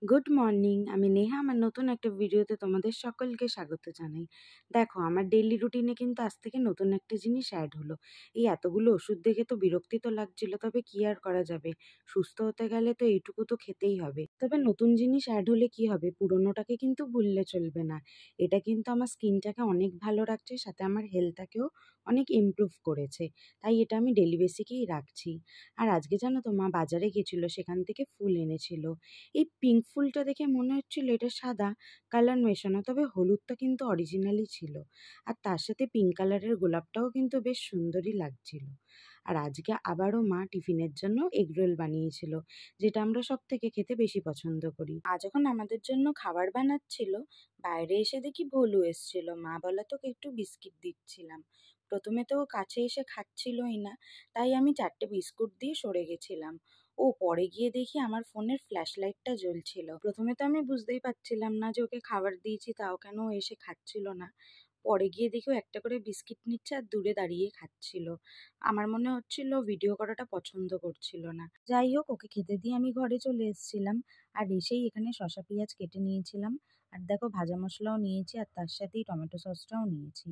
Good morning. আমি নেহা। আমার নতুন একটা ভিডিওতে তোমাদের সকলকে স্বাগত জানাই। দেখো, আমার ডেইলি রুটিনে কিন্তু আজ থেকে নতুন একটা জিনিস অ্যাড হলো। এই এতগুলো ওষুধ দেখে তো বিরক্তি তো লাগছিল, তবে কি আর করা যাবে? সুস্থ হতে গেলে তো এইটুকু তো খেতেই হবে। তবে নতুন জিনিস অ্যাড হলে কি হবে, পুরোনোটাকে কিন্তু ভুললে চলবে না। এটা কিন্তু আমার স্কিনটাকে অনেক ভালো রাখছে, সাথে আমার হেলথটাকেও অনেক ইমপ্রুভ করেছে। তাই এটা আমি ডেইলি বেসিকেই রাখছি। আর আজকে জানো তো, মা বাজারে গেছিল, সেখান থেকে ফুল এনেছিল। এই পিঙ্ক ফুলটা দেখে মনে হচ্ছিল এটা সাদা কালার মেশানো, তবে হলুদটা কিন্তু অরিজিনালি ছিল। আর তার সাথে পিঙ্ক কালারের গোলাপটাও কিন্তু বেশ সুন্দরই লাগছিল। আর আজকে আবারও মা টিফিনের জন্য এগ রোল বানিয়েছিল, যেটা আমরা সব থেকে খেতে বেশি পছন্দ করি। মা যখন আমাদের জন্য খাবার বানাচ্ছিল, বাইরে এসে দেখি ভোলু এসছিল। মা বলা তো একটু বিস্কিট দিচ্ছিলাম। প্রথমে তো ও কাছে এসে খাচ্ছিলই না, তাই আমি 4টে বিস্কুট দিয়ে সরে গেছিলাম। ও পরে গিয়ে দেখি আমার ফোনের ফ্ল্যাশ লাইটটা জ্বলছিল। প্রথমে তো আমি বুঝতেই পারছিলাম না যে ওকে খাবার দিয়েছি, তাও কেন ও এসে খাচ্ছিল না। পরে গিয়ে দেখি ও একটা করে বিস্কিট নিচ্ছে আর দূরে দাঁড়িয়ে খাচ্ছিল। আমার মনে হচ্ছিল ভিডিও করাটা পছন্দ করছিল না। যাই হোক, ওকে খেতে দিয়ে আমি ঘরে চলে এসেছিলাম। আর এসেই এখানে শসা পেঁয়াজ কেটে নিয়েছিলাম। আর দেখো, ভাজা মশলাও নিয়েছি, আর তার সাথেই টমেটো সসটাও নিয়েছি।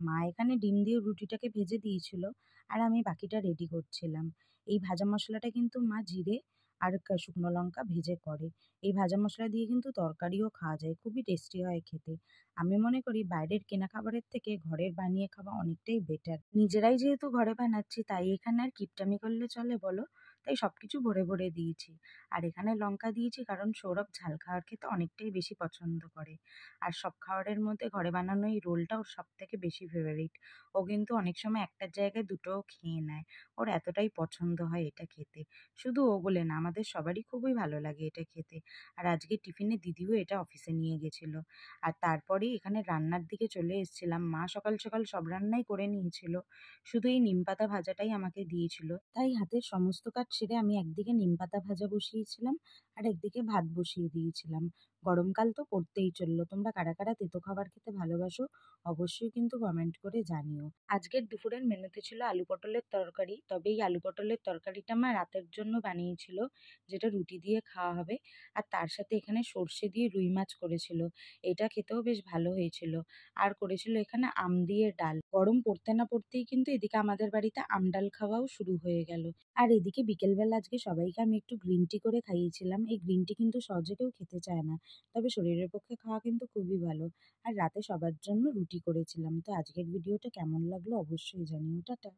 মা এখানে ডিম দিয়ে রুটিটাকে ভেজে দিয়েছিল, আর আমি বাকিটা রেডি করছিলাম। এই ভাজা মশলাটা কিন্তু মা জিরে আর শুকনো লঙ্কা ভেজে করে। এই ভাজা মশলা দিয়ে কিন্তু তরকারিও খাওয়া যায়, খুবই টেস্টি হয় খেতে। আমি মনে করি বাইরের কেনা খাবারের থেকে ঘরের বানিয়ে খাওয়া অনেকটাই বেটার। নিজেরাই যেহেতু ঘরে বানাচ্ছি, তাই এখানে আর কিপটামি করলে চলে বলো? তাই সবকিছু ভরে ভরে দিয়েছি। আর এখানে লঙ্কা দিয়েছি কারণ সৌরভ ঝাল খাওয়ার খেতে অনেকটাই বেশি পছন্দ করে। আর সব খাবারের মধ্যে ঘরে বানানো এই রোলটা ওর সব থেকে বেশি ফেভারিট। ও কিন্তু অনেক সময় একটার জায়গায় দুটোও খেয়ে নেয়। ওর এতটাই পছন্দ হয় এটা খেতে। শুধু ও বলে না, আমাদের সবারই খুবই ভালো লাগে এটা খেতে। আর আজকে টিফিনে দিদিও এটা অফিসে নিয়ে গেছিল। আর তারপরেই এখানে রান্নার দিকে চলে এসেছিলাম। মা সকাল সকাল সব রান্নাই করে নিয়েছিল, শুধু এই নিমপাতা ভাজাটাই আমাকে দিয়েছিল। তাই হাতের সমস্ত কাজ সেরে আমি একদিকে নিমপাতা ভাজা বসিয়েছিলাম, আর একদিকে ভাত বসিয়ে দিয়েছিলাম। গরমকাল তো পড়তেই চললো। তোমরা কারা কারা তেতো খাবার খেতে ভালোবাসো, অবশ্যই কিন্তু কমেন্ট করে জানিও। আজকের দুপুরের মেনুতে ছিল আলু পটলের তরকারি, তবে এই আলু পটলের তরকারিটা মা রাতের জন্য বানিয়েছিল, যেটা রুটি দিয়ে খাওয়া হবে। আর তার সাথে এখানে সর্ষে দিয়ে রুই মাছ করেছিল, এটা খেতেও বেশ ভালো হয়েছিল। আর করেছিল এখানে আম দিয়ে ডাল। গরম পড়তে না পড়তেই কিন্তু এদিকে আমাদের বাড়িতে আম ডাল খাওয়াও শুরু হয়ে গেল। আর এদিকে বিকেলবেলা আজকে সবাইকে আমি একটু গ্রিন টি করে খাইয়েছিলাম। এই গ্রিন টি কিন্তু সহজে কেউ খেতে চায় না, তবে শরীরের পক্ষে খাওয়া কিন্তু খুবই ভালো। আর রাতে সবার জন্য রুটি করেছিলাম। তো আজকের ভিডিওটা কেমন লাগলো অবশ্যই জানিও। টাটা।